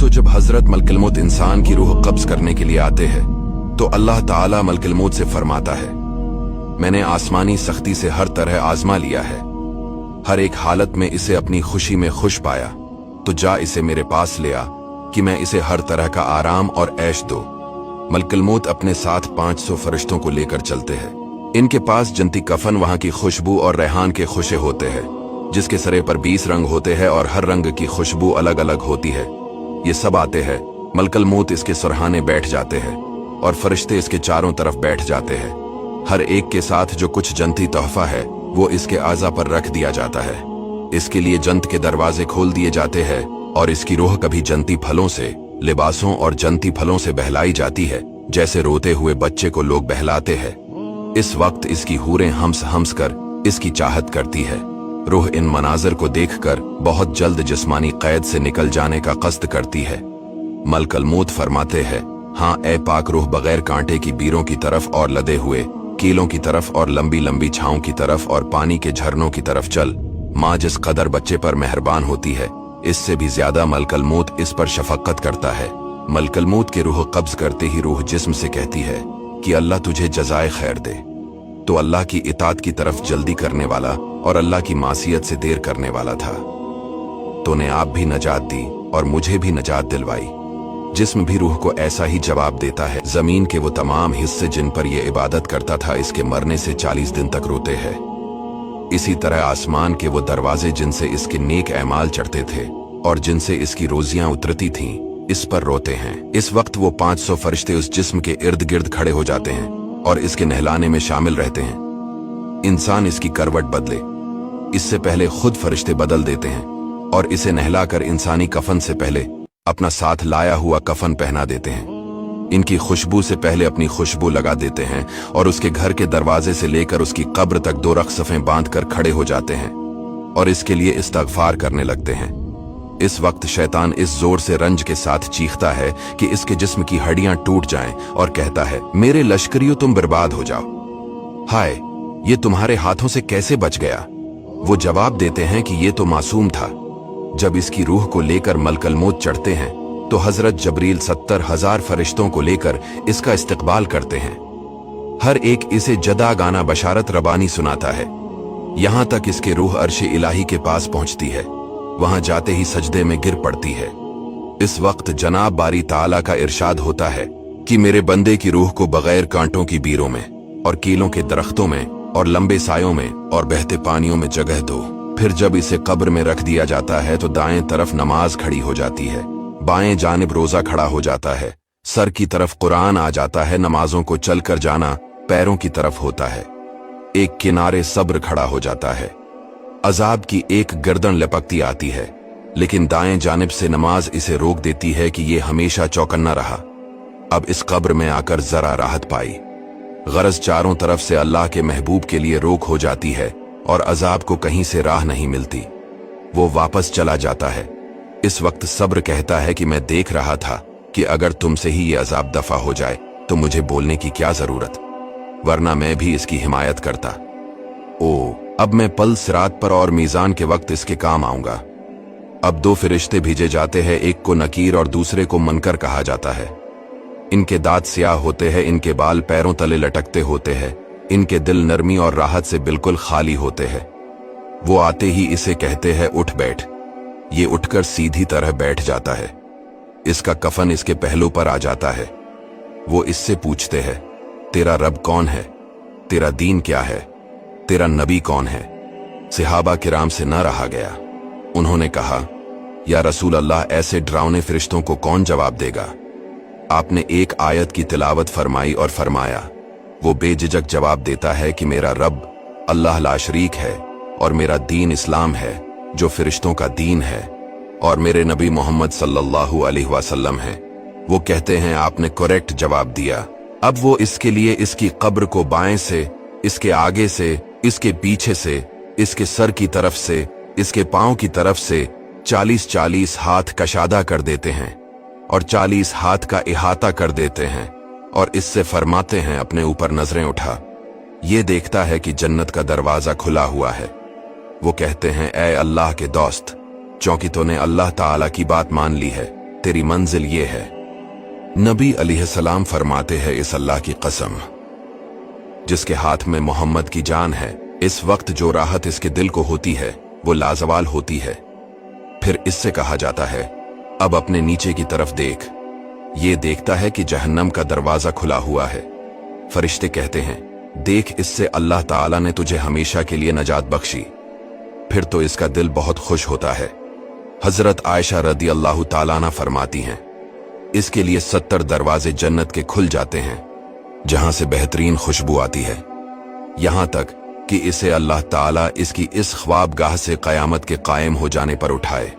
दोस्तों, जब हजरत मलकुल मौत इंसान की रूह कब्ज करने के लिए आते हैं तो अल्लाह ताला मलकुल मौत से फरमाता है, मैंने आसमानी सख्ती से हर तरह आजमा लिया है, हर एक हालत में इसे अपनी खुशी में खुश पाया, तो जा इसे मेरे पास ले आ कि मैं इसे हर तरह का आराम और ऐश दो। मलकुल मौत अपने साथ 500 फरिश्तों को लेकर चलते हैं। इनके पास जन्नती कफन, वहां की खुशबू और रेहान के खुशे होते हैं, जिसके सरे पर 20 रंग होते हैं और हर रंग की खुशबू अलग अलग होती है। ये सब आते हैं, मलकुल मौत इसके सुरहाने बैठ जाते हैं और फरिश्ते इसके चारों तरफ बैठ जाते हैं। हर एक के साथ जो कुछ जन्नती तोहफा है वो इसके आज़ा पर रख दिया जाता है। इसके लिए जन्नत के दरवाजे खोल दिए जाते हैं और इसकी रूह कभी जन्नती फलों से, लिबासों और जन्नती फलों से बहलाई जाती है, जैसे रोते हुए बच्चे को लोग बहलाते हैं। इस वक्त इसकी हूरें हम्स हम्स कर इसकी चाहत करती है। रूह इन मनाजर को देखकर बहुत जल्द जिस्मानी कैद से निकल जाने का कस्द करती है। मलकुल मौत फरमाते हैं, हाँ ए पाक रूह, बगैर कांटे की बीरों की तरफ और लदे हुए कीलों की तरफ और लंबी लंबी छांव की तरफ और पानी के झरनों की तरफ चल। माँ जिस कदर बच्चे पर मेहरबान होती है, इससे भी ज्यादा मलकुल मौत इस पर शफकत करता है। मलकुल मौत की रूह कब्ज करते ही रूह जिस्म से कहती है कि अल्लाह तुझे जज़ाए खैर दे। तो अल्लाह की इताअत की तरफ जल्दी करने वाला और अल्लाह की मासियत से देर करने वाला था। तूने आप भी नजात दी और मुझे भी नजात दिलवाई। जिस्म भी रूह को ऐसा ही जवाब देता है। जमीन के वो तमाम हिस्से जिन पर यह इबादत करता था, इसके मरने से 40 दिन तक रोते हैं। इसी तरह आसमान के वो दरवाजे जिनसे इसके नेक ऐमाल चढ़ते थे और जिनसे इसकी रोजियां उतरती थीं, इस पर रोते हैं। इस वक्त वो 500 फरिश्ते उस जिस्म के इर्द गिर्द खड़े हो जाते हैं और इसके नहलाने में शामिल रहते हैं। इंसान इसकी करवट बदले इससे पहले खुद फरिश्ते बदल देते हैं और इसे नहलाकर इंसानी कफन से पहले अपना साथ लाया हुआ कफन पहना देते हैं। इनकी खुशबू से पहले अपनी खुशबू लगा देते हैं और उसके घर के दरवाजे से लेकर उसकी कब्र तक 2 रख्सफें बांधकर खड़े हो जाते हैं और इसके लिए इस्तगफार करने लगते हैं। इस वक्त शैतान इस जोर से रंज के साथ चीखता है कि इसके जिस्म की हड्डियां टूट जाएं और कहता है, मेरे लश्करियों तुम बर्बाद हो जाओ। हाय, ये तुम्हारे हाथों से कैसे बच गया? वो जवाब देते हैं कि ये तो मासूम था। जब इसकी रूह को लेकर मलकुल मौत चढ़ते हैं तो हजरत जबरील 70,000 फरिश्तों को लेकर इसका इस्तकबाल करते हैं। हर एक इसे जदा गाना बशारत रबानी सुनाता है, यहां तक इसके रूह अर्श इलाही के पास पहुंचती है। वहां जाते ही सजदे में गिर पड़ती है। इस वक्त जनाब बारी ताला का इरशाद होता है कि मेरे बंदे की रूह को बगैर कांटों की बीरों में और कीलों के दरख्तों में और लंबे सायों में और बहते पानियों में जगह दो। फिर जब इसे कब्र में रख दिया जाता है तो दाएं तरफ नमाज खड़ी हो जाती है, बाएं जानिब रोजा खड़ा हो जाता है, सर की तरफ कुरान आ जाता है। नमाजों को चलकर जाना पैरों की तरफ होता है। एक किनारे सब्र खड़ा हो जाता है। अजाब की एक गर्दन लपकती आती है, लेकिन दाएं जानिब से नमाज इसे रोक देती है कि ये हमेशा चौकन्ना रहा। अब इस कब्र में आकर जरा राहत पाई। गरज चारों तरफ से अल्लाह के महबूब के लिए रोक हो जाती है और अजाब को कहीं से राह नहीं मिलती। वो वापस चला जाता है। इस वक्त सब्र कहता है कि मैं देख रहा था कि अगर तुमसे ही ये अजाब दफा हो जाए तो मुझे बोलने की क्या जरूरत, वरना मैं भी इसकी हिमायत करता। ओ, अब मैं पल सिरात पर और मीजान के वक्त इसके काम आऊंगा। अब 2 फरिश्ते भेजे जाते हैं, एक को नकीर और दूसरे को मनकर कहा जाता है। इनके दांत स्याह होते हैं, इनके बाल पैरों तले लटकते होते हैं, इनके दिल नरमी और राहत से बिल्कुल खाली होते हैं। वो आते ही इसे कहते हैं, उठ बैठ। ये उठकर सीधी तरह बैठ जाता है। इसका कफन इसके पहलू पर आ जाता है। वो इससे पूछते हैं, तेरा रब कौन है? तेरा दीन क्या है? तेरा नबी कौन है? सहाबा किराम से न रहा गया। उन्होंने कहा, या रसूल अल्लाह, ऐसे डरावने फरिश्तों को कौन जवाब देगा? आपने एक आयत की तिलावत फरमाई और फरमाया, वो बेझिझक जवाब देता है कि मेरा रब अल्लाह ला शरीक है और मेरा दीन इस्लाम है जो फरिश्तों का दीन है और मेरे नबी मोहम्मद सल्लल्लाहु अलैहि वसल्लम है। वो कहते हैं, आपने करेक्ट जवाब दिया। अब वो इसके लिए इसकी कब्र को बाएं से, इसके आगे से, इसके पीछे से, इसके सर की तरफ से, इसके पांव की तरफ से 40-40 हाथ कशादा कर देते हैं और 40 हाथ का इहाता कर देते हैं और इससे फरमाते हैं, अपने ऊपर नजरें उठा। ये देखता है कि जन्नत का दरवाजा खुला हुआ है। वो कहते हैं, ऐ अल्लाह के दोस्त, चूंकि तूने अल्लाह ताला की बात मान ली है तेरी मंजिल ये है। नबी अलैहिस्सलाम फरमाते हैं, इस अल्लाह की कसम जिसके हाथ में मोहम्मद की जान है, इस वक्त जो राहत इसके दिल को होती है वो लाजवाल होती है। फिर इससे कहा जाता है, अब अपने नीचे की तरफ देख। ये देखता है कि जहन्नम का दरवाजा खुला हुआ है। फरिश्ते कहते हैं, देख, इससे अल्लाह ताला ने तुझे हमेशा के लिए नजात बख्शी। फिर तो इसका दिल बहुत खुश होता है। हजरत आयशा रदी अल्लाह ताला अन्हा फरमाती हैं, इसके लिए 70 दरवाजे जन्नत के खुल जाते हैं जहां से बेहतरीन खुशबू आती है, यहां तक कि इसे अल्लाह ताला इसकी इस ख्वाबगाह से कयामत के कायम हो जाने पर उठाए।